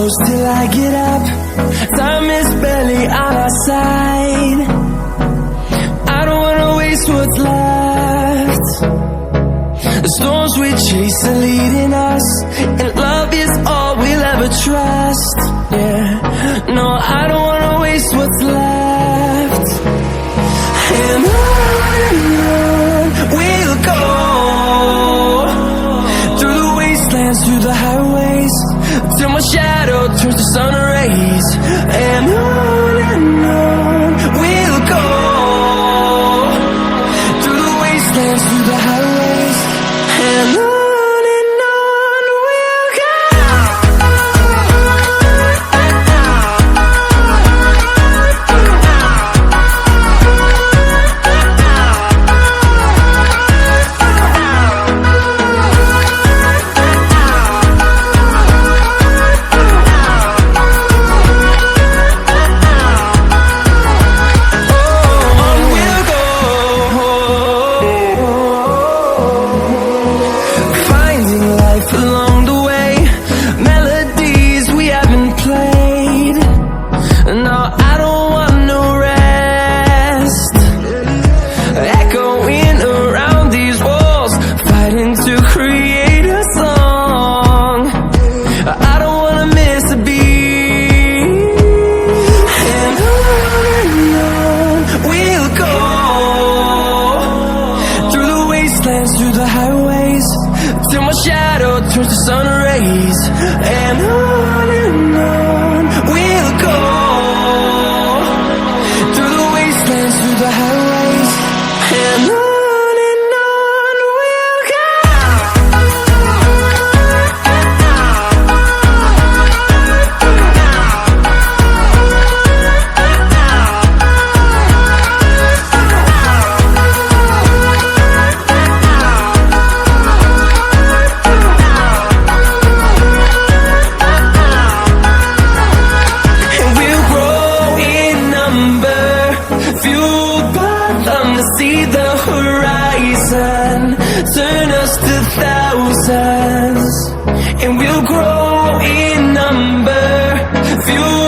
close till I get up. Time is barely on our side. I don't wanna waste what's left. The storms we chase are leading us, and love is all we'll ever trust. Yeah, no, I don't wanna waste what's left. And on we'll go, through the wastelands, through the highways, till my shadow turns to sun rays. And on we'll go, through the wastelands, through the highways, and on we'll go. Through the highways, till my shadow turns to sun rays. And on we'll go, through the wastelands, through the highways, and on we'll go. See the horizon, turn us to thousands, and we'll grow in number, fuel